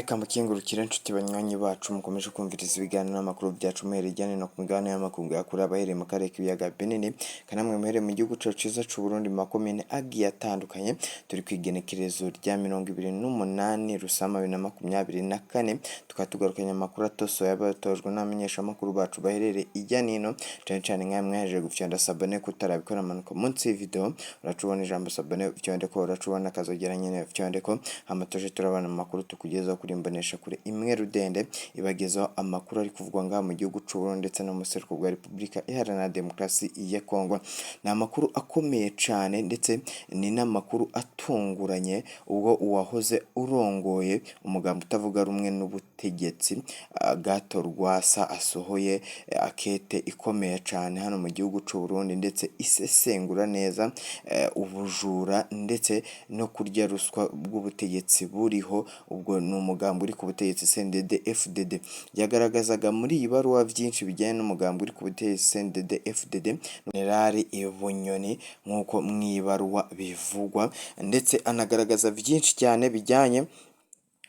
reka mukengurukire inshuti banywanyi bacu mukomeje kumviriza ibiganiro n'amakuru byacu muherejyane no ku migabane y'amakungu yakura abahereye mu karere k'ibiyaga binini kanamwe muhereye mu gihugu cyacu cyiza cy'u Burundi mu makomine agiye atandukanye turi ku igenekerezo rya 28 Rusama 2024 tukaba tugarukanye amakuru atosoye abatojwe n'amenyesha amakuru bacu baherereye ijya nino cyane cyane nka mwaje gufyonda sabone kutarabikora amanuka munsi video uracubona ijambo sabone fyonde ko uracubona kazogera nyene fyonde ko amatoje turabana amakuru tukugeza kuri imbonesha kure imwe rudende ibagezaho amakuru ari kuvugwa ngaha mu gihugu cy'u Burundi ndetse no mu seruko bwa Republika Iharanira Demokarasi ya Kongo. Ni amakuru akomeye cyane ndetse ni n'amakuru atunguranye ubwo uwahoze urongoye umugambi utavuga rumwe n'ubutegetsi Gato Rwasa asohoye akete ikomeye cyane hano mu gihugu cy'u Burundi ndetse isesengura neza ubujura ndetse no kurya ruswa bw'ubutegetsi buriho ubwo ni umugambi uri ku butegetsi CNDD FDD. Yagaragazaga muri iyi baruwa byinshi bijyanye n'umugambi uri ku butegetsi CNDD FDD General Bunyoni nk'uko mwibaruwa bivugwa ndetse anagaragaza byinshi cyane bijyanye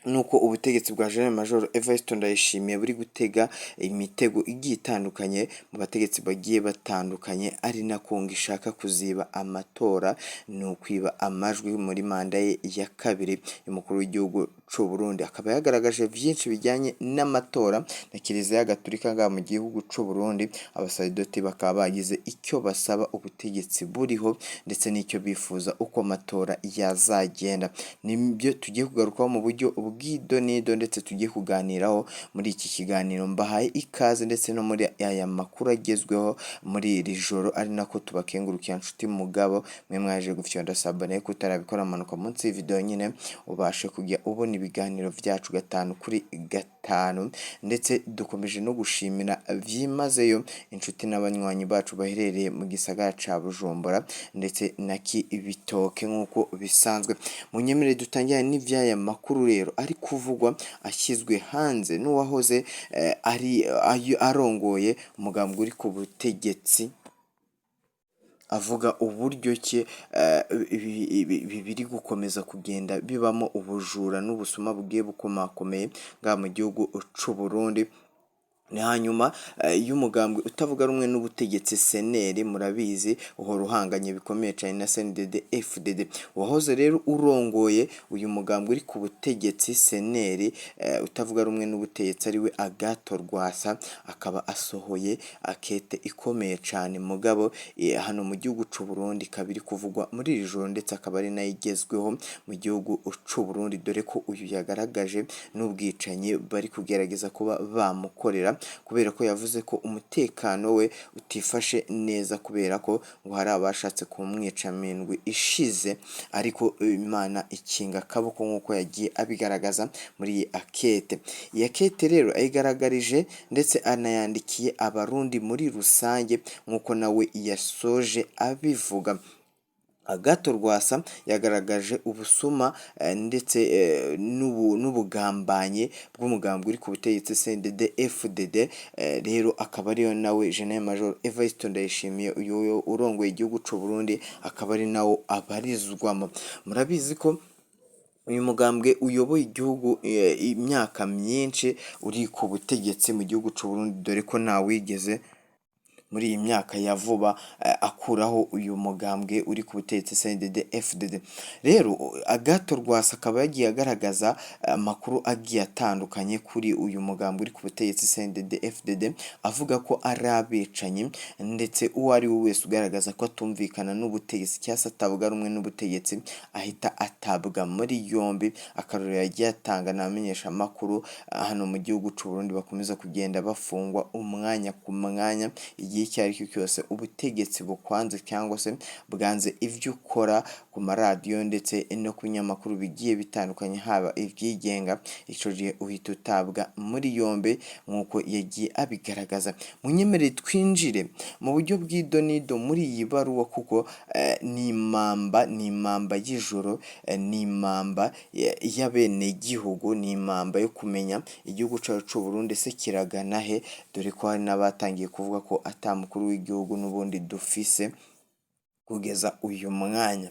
nuko ubutegetsi bwa General Major Evariste Ndayishimiye buri gutega imitego igiye itandukanye mu bategetsi bagiye batandukanye ari nako ngishaka kuziba amatora no kwiba amajwi muri manda ye ya kabiri y'umukuru w'igihugu cy'u Burundi. Akaba yagaragaje byinshi bijyanye n'amatora na Kiliziya Gatolika ngaha mu gihugu cy'u Burundi. Abasaridoti bakaba bagize icyo basaba ubutegetsi buriho ndetse n'icyo bifuza uko amatora yazagenda. Nibyo tugiye kugarukaho mu buryo bw'idonido ndetse tugiye kuganiraho muri iki kiganiro. Mbahaye ikaze ndetse no muri aya makuru agezweho muri iri joro ari nako tubakengurukiye nshuti mugabo mwe mwaje gufyonda sabone kutarabikora amanuka munsi y'video nyine ubashe kujya ubona ibiganiro byacu 5 kuri 5 ndetse dukomeje no gushimira byimazeyo inshuti n'abanywanyi bacu baherereye mu gisagara ca Bujumbura ndetse na Kibitoke nk'uko bisanzwe. Munyemere dutangira n'ivyaya makuru rero ari kuvugwa ashyizwe hanze n'uwahoze ari arongoye umugambi uri ku butegetsi avuga uburyo ki biri gukomeza kugenda bibamo ubujura n'ubusuma bugiye bukomakomeye ngaha mu gihugu cy'u Burundi. Ni hanyuma y'umugambi utavuga rumwe n'ubutegetsi seneri murabizi uhora uhanganye bikomeye cyane na CNDD FDD. Wahoze rero urongoye uyu mugambi uri ku butegetsi seneri utavuga rumwe n'ubutegetsi ariwe Agato Rwasa akaba asohoye akete ikomeye cyane mugabo hano mu gihugu cy'u Burundi kabiri kuvugwa muri iri joro ndetse akaba ari nayigezweho mu gihugu cy'u Burundi dore ko uyu yagaragaje n'ubwicanyi bari kugerageza kuba bamukorera kubera ko yavuze ko umutekano we utifashe neza kubera ko ngo hari abashatse kumwica mindwi ishize ariko Imana ikinga akaboko nk'uko yagiye abigaragaza muri iyi akete. Iyi akete rero ayigaragarije ndetse anayandikiye abarundi muri rusange nk'uko nawe yasoje abivuga. Gato Rwasa yagaragaje ubusuma ndetse n'ubugambanye bw'umugambi uri ku butegetsi CNDD FDD rero akaba ariyo nawe General Major Evariste Ndayishimiye uyu urongoye igihugu cy'u Burundi akaba ari nawo abarizwamo. Murabizi ko uyu mugambwe uyoboye igihugu imyaka myinshi uri ku butegetsi mu gihugu cy'u Burundi dore ko ntawigeze muri iyi myaka ya vuba akuraho uyu mugambwe uri ku butegetsi CNDD FDD. Rero Agato Rwasa akaba yagiye agaragaza amakuru agiye atandukanye kuri uyu mugambwe uri ku butegetsi CNDD FDD avuga ko ari abicanyi ndetse uwo ari we wese ugaragaza ko atumvikana n'ubutegetsi cyangwa se atavuga rumwe n'ubutegetsi ahita atabwa muri yombi. Akarorero yagiye atanga n'amenyesha amakuru hano mu gihugu cy'u Burundi bakomeza kugenda bafungwa umwanya ku mwanya icyo ari cyo cyose ubutegetsi bukwanze cyangwa se bwanze ivyo ukora ku maradiyo ndetse no ku binyamakuru bigiye bitandukanye haba ibyigenga ico gihe uhita utabwa muri yombe nk'uko yagiye abigaragaza. Munyemerere twinjire mu buryo bw'idonido muri iyi baruwa kuko ni impamba y'ijoro ni impamba y'abene gihugu ni impamba yo kumenya igihugu cyacu cy'u Burundi se kiragana he dore ko hari n'abatangiye kuvuga ko mukuru w'igihugu n'ubundi dufise kugeza uyu mwanya.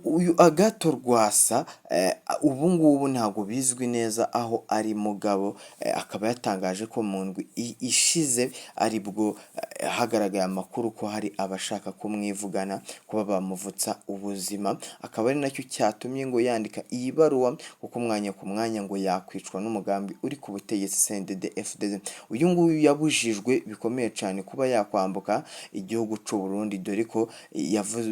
uyu Agathon Rwasa ubu ngubu ntabwo bizwi neza aho ari mugabo, akaba yatangaje ko mu ndwi ishize aribwo hagaragaye amakuru ko hari abashaka kumwivugana kuba bamuvutsa ubuzima, akaba ari nacyo cyatumye ngo yandika iyi baruwa kuko umwanya ku mwanya ngo yakwicwa n'umugambi uri ku butegetsi CNDD-FDD. Uyu nguyu yabujijwe bikomeye cyane kuba yakwambuka igihugu cy'u Burundi, dore ko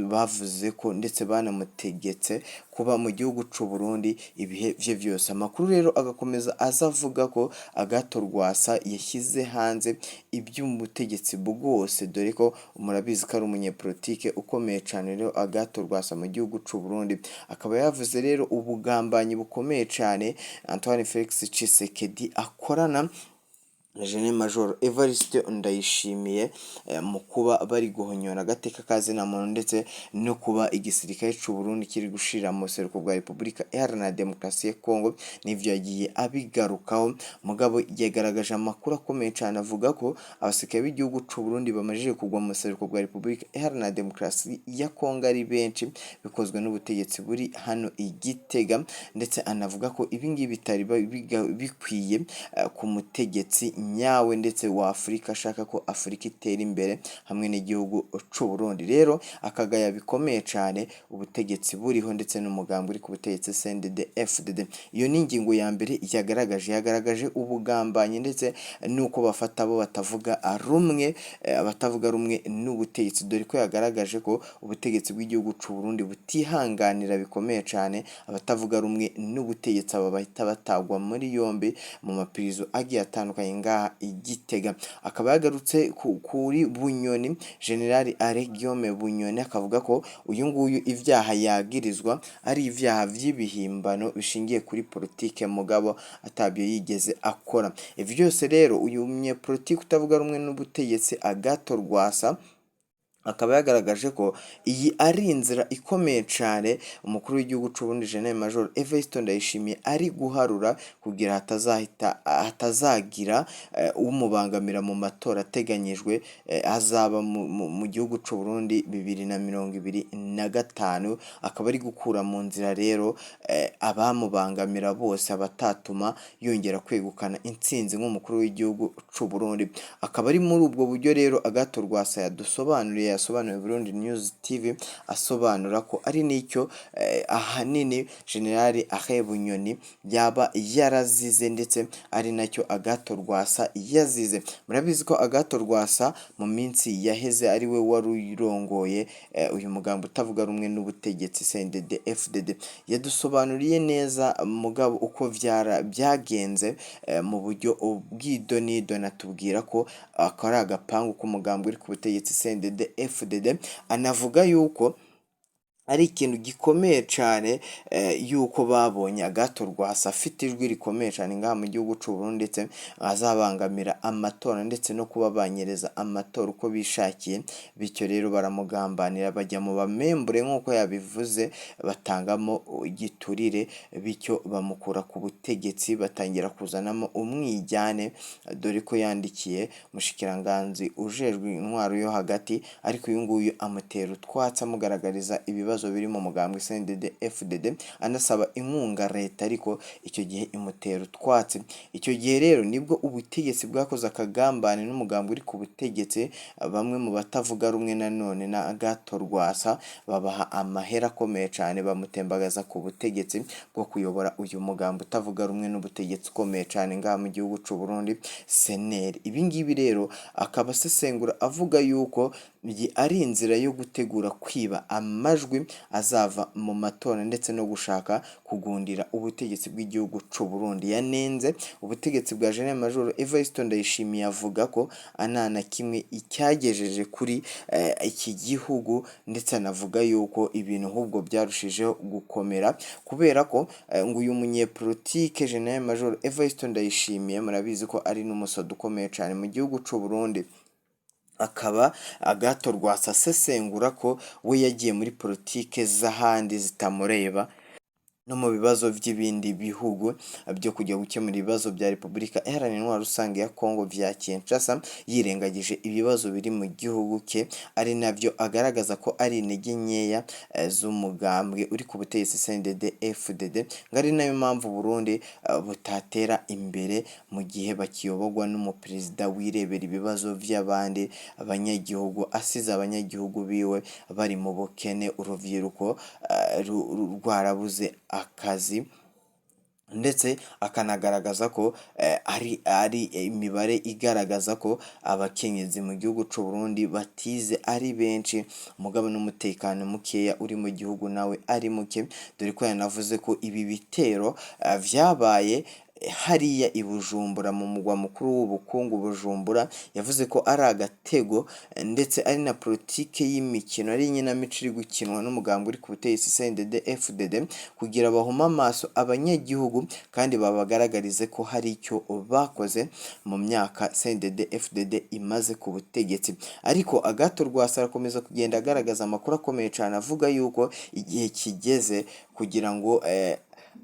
bavuze ko ndetse banamutegetse kuba mu gihugu cy'u Burundi ibihe bye byose. Amakuru rero agakomeza aza avuga ko Agathon Rwasa yashyize hanze iby'ubutegetsi bwose, dore ko murabizi ko ari umunyepolitike ukomeye cyane rero Agathon Rwasa mu gihugu cy'u Burundi. Akaba yavuze rero ubugambanyi bukomeye cyane Antoine Felix Tshisekedi akorana na Gen Major Evariste Ndayishimiye mu kuba bari guhonyora agateka ka zina muntu, ndetse no kuba igisirikare cy'u Burundi kiri gushira mu buseruko bwa Repubulika Iharanira Demokarasi ya Kongo. N'ivyo yagiye abigarukaho. Mugabo yagaragaje amakuru akomeye cyane avuga ko abasirikare b'igihugu cy'u Burundi bamajije kugwa mu buseruko bwa Repubulika Iharanira Demokarasi ya Kongo ari benshi, bikozwe n'ubutegetsi buri hano i Gitega, ndetse anavuga ko ibingibi bitari bikwiye ku mutegetsi nyawe ndetse wa Afurika ashaka ko Afurika itera imbere hamwe n'igihugu cy'u Burundi. Rero akagaya bikomeye cyane ubutegetsi buriho ndetse n'umugambi uri ku butegetsi CNDD-FDD. Iyo ni ingingo ya mbere yagaragaje ubugambanyi ndetse nuko bafata abo batavuga rumwe n'ubutegetsi, dore ko yagaragaje ko ubutegetsi bw'igihugu cy'u Burundi butihanganira bikomeye cyane abatavuga rumwe n'ubutegetsi. Aba bahita batagwa muri yombi mu mapirizo agiye atandukanye Igitega. Akaba yagarutse kuri Bunyoni, General Alain Guillaume Bunyoni, akavuga ko uyu nguyu ibyaha yagirizwa ari ibyaha by'ibihimbano bishingiye kuri politike mugabo atabyo yigeze akora. Ivi byose rero uyu munyepolitike utavuga rumwe n'ubutegetsi Agathon Rwasa akaba yagaragaje ko iyi ari inzira ikomeye cyane umukuru w'igihugu cy'u Burundi Gen Major Evariste Ndayishimiye ari guharura kugira hatazagira umubangamira mu matora ateganyijwe azaba mu gihugu cy'u Burundi 2025. Akaba ari gukura mu nzira rero abamubangamira bose abatatuma yongera kwegukana intsinzi nk'umukuru w'igihugu cy'u Burundi. Akaba ari muri ubwo buryo rero Agathon Rwasa yasobanuye Burundi News TV, asobanura ko ari nicyo ahanini General Alain Bunyoni yaba yarazize, ndetse ari nacyo Agathon Rwasa yazize. Murabizi ko Agathon Rwasa mu minsi yaheze ari we wari urongoye uyu mugambo utavuga rumwe n'ubutegetsi CNDD-FDD. Yadusobanuriye neza mugabo uko byagenze mu buryo bw'idonido, natubwira ko akari agapangu k'umugambo uri ku butegetsi CNDD-FDD. Anavuga yuko ari ikintu gikomeye cyane yuko babonye Agathon Rwasa afite ijwi rikomeye cyane ngaha mu gihugu cy'u Burundi, ndetse azabangamira amatora ndetse no kuba banyereza amatora uko bishakiye. Bityo rero baramugambanira, bajya mu bamembure nk'uko yabivuze, batangamo igiturire, bityo bamukura ku butegetsi, batangira kuzanamo umwijyane, dore ko yandikiye mushikiranganzi ujejwe intwaro yo hagati, ariko uyu nguyu amutera utwatsi amugaragariza ibibazo biri mu mugambi CNDD-FDD, anasaba inkunga leta, ariko icyo gihe imutera utwatsi. Icyo gihe rero nibwo ubutegetsi bwakoze akagambane n'umugambi uri ku butegetsi, bamwe mu batavuga rumwe nanone na Agathon Rwasa babaha amahera akomeye cyane, bamutembagaza ku butegetsi bwo kuyobora uyu mugambi utavuga rumwe n'ubutegetsi ukomeye cyane ngaha mu gihugu cy'u Burundi CNL. Ibi ngibi rero akaba asesengura avuga yuko iyi ari inzira yo gutegura kwiba amajwi azava mu matora ndetse no gushaka kugundira ubutegetsi bw'igihugu cy'u Burundi. Yanenze ubutegetsi bwa Gen Major Evariste Ndayishimiye, avuga ko anana kimwe icyagejeje kuri iki gihugu, ndetse anavuga yuko ibintu ahubwo byarushijeho gukomera, kubera ko ngo uyu munyepolitike Gen Major Evariste Ndayishimiye murabizi ko ari n'umusoda ukomeye cyane mu gihugu cy'u Burundi. Akaba Agathon Rwasa asesengura ko we yagiye muri politike z'ahandi zitamureba, no mu bibazo by'ibindi bihugu byo kujya gukemura ibibazo bya Repubulika Iharanira Intwaro Rusange ya Kongo vya Kinshasa, yirengagije ibibazo biri mu gihugu cye, ari nabyo agaragaza ko ari intege nkeya z'umugambwe uri ku butegetsi CNDD-FDD, ngo ari nayo mpamvu Burundi butatera imbere mu gihe bakiyoborwa n'umuperezida wirebera ibibazo by'abandi abanyagihugu, asize abanyagihugu biwe bari mu bukene, urubyiruko rwarabuze akazi, ndetse akanagaragaza ko ari imibare igaragaza ko abakenyezi mu gihugu cy'u Burundi batize ari benshi, umugabo n'umutekano mukeya uri mu gihugu nawe ari muke, dore ko yanavuze ko ibi bitero vyabaye hariya i Bujumbura mu mugwa mukuru w'ubukungu Bujumbura, yavuze ko ari agatego ndetse ari na politike y'imikino, ari inkinamico iri gukinwa n'umugambi uri ku butegetsi CNDD-FDD kugira bahuma amaso abanyagihugu kandi babagaragarize ko hari icyo bakoze mu myaka CNDD-FDD imaze ku butegetsi. Ariko Agathon Rwasa arakomeza kugenda agaragaza amakuru akomeye cyane avuga yuko igihe kigeze kugira ngo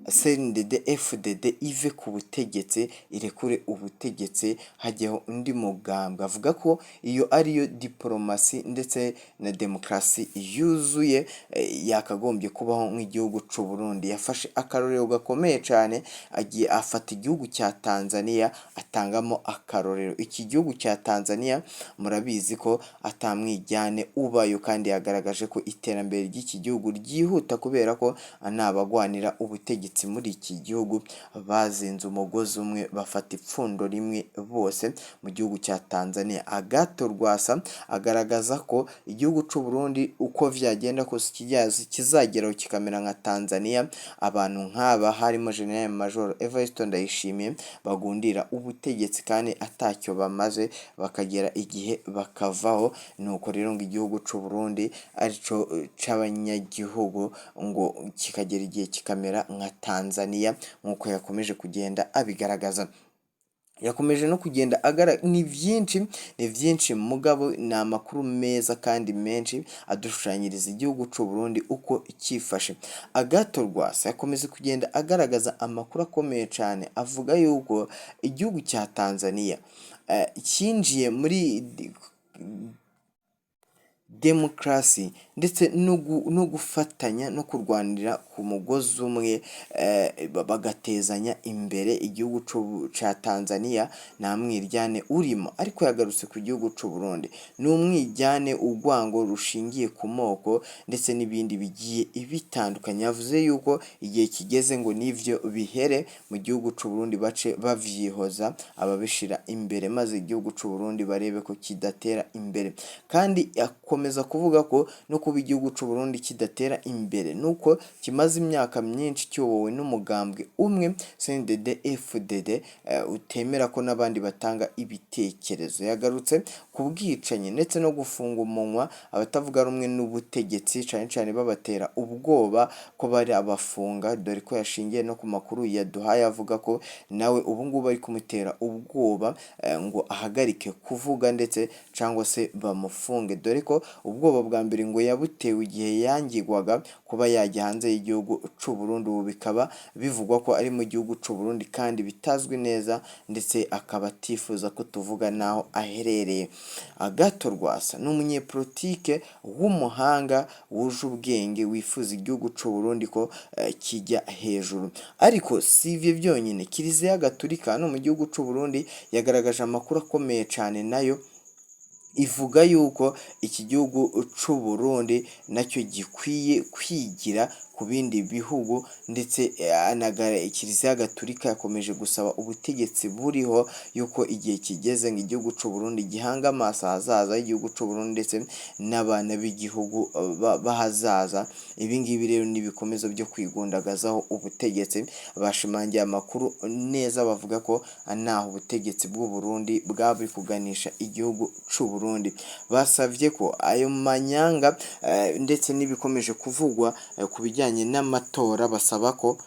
CNDD-FDD ive ku butegetsi, irekure ubutegetsi, hajyaho undi mugambwe. Avuga ko iyo ariyo diplomasi ndetse na demokarasi yuzuye yakagombye kubaho nk'igihugu cy'u Burundi. Yafashe akarorero gakomeye cyane, agiye afata igihugu cya Tanzania atangamo akarorero. Iki gihugu cya Tanzania murabizi ko atamwijyane ubayo, kandi yagaragaje ko iterambere ry'iki gihugu ryihuta kubera ko anabagwanira ubutegetsi muri iki gihugu bazinze umugozi umwe, bafata ipfundo rimwe bose mu gihugu cya Tanzania. Agathon Rwasa agaragaza ko igihugu cy'u Burundi uko vyagenda kose kizageraho kikamera nka Tanzania, abantu nk'aba harimo General Major Evariste Ndayishimiye bagundira ubutegetsi kandi atacyo bamaze, bakagera igihe bakavaho. Nuko rero ngo igihugu cy'u Burundi arico c'abanyagihugu, ngo kikagera igihe kikamera nka Tanzania nk'uko yakomeje kugenda abigaragaza. Yakomeje no kugenda ni byinshi mugabo ni amakuru meza kandi menshi adushushanyiriza igihugu cy'u Burundi uko cyifashe. Agathon Rwasa yakomeje kugenda agaragaza amakuru akomeye cyane, avuga yuko igihugu cya Tanzania cyinjiye muri demokarasi ndetse no gufatanya no kurwanira ku mugozi umwe, bagatezanya imbere igihugu cya Tanzania nta mwiryane urimo. Ariko yagarutse ku gihugu cy'u Burundi, ni umwijyane, urwango rushingiye ku moko ndetse n'ibindi bigiye bitandukanye. Yavuze yuko igihe kigeze ngo n'ivyo bihere mu gihugu cy'u Burundi, bace bavyihoza ababishira imbere, maze igihugu cy'u Burundi barebe ko kidatera imbere. Kandi akomeza kuvuga ko no kuba igihugu cy'u Burundi kidatera imbere nuko kimaze imyaka myinshi kiyobowe n'umugambwe umwe CNDD-FDD, utemera ko n'abandi batanga ibitekerezo. Yagarutse ku bwicanyi ndetse no gufunga umunwa abatavuga rumwe n'ubutegetsi, cyane cyane babatera ubwoba ko bari abafunga, dore ko yashingiye no ku makuru yaduhaye avuga ko nawe ubu ngubu bari kumutera ubwoba ngo ahagarike kuvuga ndetse cyangwa se bamufunge, dore ko ubwoba bwa mbere ngo yabutewe igihe yangigwaga kuba yajya hanze y'igihugu cy'u Burundi. Ubu bikaba bivugwa ko ari mu gihugu cy'u Burundi kandi bitazwi neza, ndetse akaba atifuza ko tuvuga naho aherereye. Agathon Rwasa ni umunyepolitike w'umuhanga wuje ubwenge, wifuza igihugu cy'u Burundi ko kijya hejuru. Ariko si ivyo byonyine, Kiliziya Gatolika no mu gihugu cy'u Burundi yagaragaje amakuru akomeye cyane, nayo ivuga yuko iki gihugu cy'u Burundi nacyo gikwiye kwigira ku bindi bihugu, ndetse Kiliziya Gatolika yakomeje gusaba ubutegetsi buriho yuko igihe kigeze ngo igihugu cy'u Burundi gihanga amaso ahazaza y'igihugu cy'u Burundi ndetse n'abana b'igihugu bahazaza. Ibi ngibi rero ni ibikomeza byo kwigundagazaho ubutegetsi. Bashimangiye amakuru neza, bavuga ko naho ubutegetsi bw'u Burundi bwaba buri kuganisha igihugu cy'u Burundi. Basavye ko ayo manyanga ndetse n'ibikomeje kuvugwa ku bijyanye n'amatora, basaba ko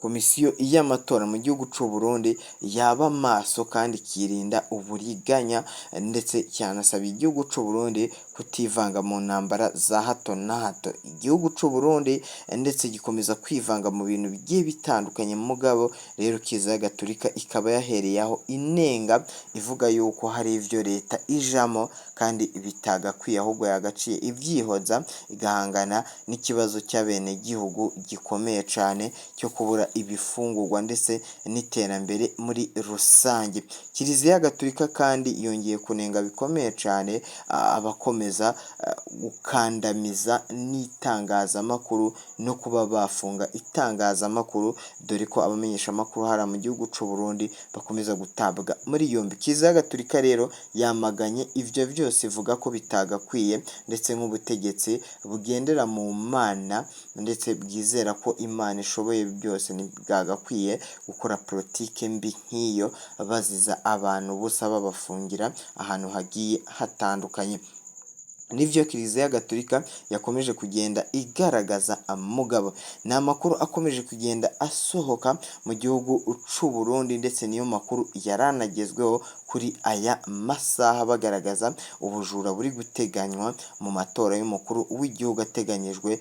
komisiyo y'amatora mu gihugu cy'u Burundi yaba maso kandi kirinda uburiganya, ndetse cyanasaba igihugu cy'u Burundi kutivanga mu ntambara za hato na hato. Igihugu c'u Burundi ndetse gikomeza kwivanga mu bintu bigiye bitandukanye, mugabo rero Kiliziya Gatolika ikaba yahereyeho inenga ivuga yuko hari ivyo leta ijamo kandi bitagakwiye, ahubwo yagaciye ivyihoza igahangana n'ikibazo cy'abene gihugu gikomeye cane cyo kubura ibifungurwa ndetse n'iterambere muri rusange. Kiliziya Gatolika kandi yongeye kunenga bikomeye cane abakomeza gukandamiza n'itangazamakuru no kuba bafunga itangazamakuru, dore ko abamenyesha amakuru hara mu gihugu c'u Burundi bakomeza gutabwa muri yombi. Kiliziya Gatolika rero yamaganye ivyo vyose ivuga ko bitagakwiye, ndetse nk'ubutegetsi bugendera mu Mana ndetse bwizera ko Imana ishoboye byose ntibwagakwiye gukora politike mbi nk'iyo baziza abantu busa babafungira ahantu hagiye hatandukanye. Nivyo Kiliziya Gatolika yakomeje kugenda igaragaza mugabo. Ni amakuru akomeje kugenda asohoka mu gihugu c'u Burundi, ndetse niyo makuru yaranagezweho kuri aya masaha, bagaragaza ubujura buri guteganywa mu matora y'umukuru w'igihugu ateganyijwe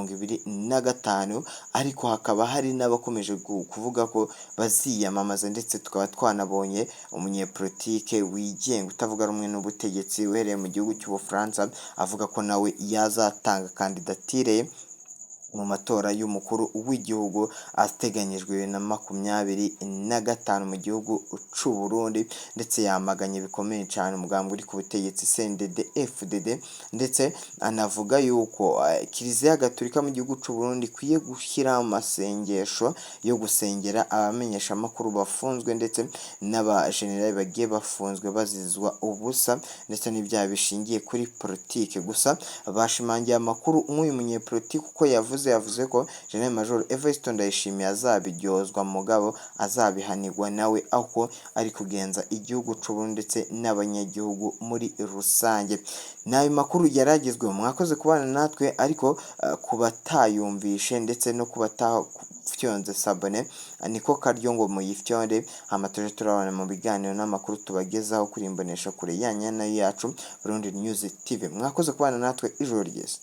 2025, ariko hakaba hari n'abakomeje kuvuga ko baziyamamaza, ndetse tukaba twanabonye umunyepolitike wigenga utavuga rumwe n'ubutegetsi mu gihugu cy'Ubufaransa avuga ko nawe yazatanga kandidatire mu matora y'umukuru w'igihugu ateganyijwe 2025 mu gihugu c'u Burundi, ndetse yamaganye bikomeye cyane umugambi uri ku butegetsi CNDD-FDD, ndetse anavuga yuko Kiliziya Gatolika mu gihugu c'u Burundi ikwiye gushyira amasengesho yo gusengera abamenyesha amakuru bafunzwe, ndetse n'abajenerali bagiye bafunzwe bazizwa ubusa, ndetse n'ibyaha bishingiye kuri politike. Gusa bashimangiye amakuru nk'uyu munyepolitike uko yavuze ko General Major Evariste Ndayishimiye azabiryozwa mugabo azabihanirwa nawe, aho ari kugenza igihugu c'u Burundi ndetse n'abanyagihugu muri rusange. Nayo makuru yaragezweho, mwakoze kubana natwe, ariko kubatayumvishe ndetse no kubatafyonze sabone niko karyo ngo muyifyonde, hama tuje turabana mu biganiro n'amakuru tubagezaho kuri imbonesha kure yanya nayo yacu Burundi News TV. Mwakoze kubana natwe, ijoro ryiza.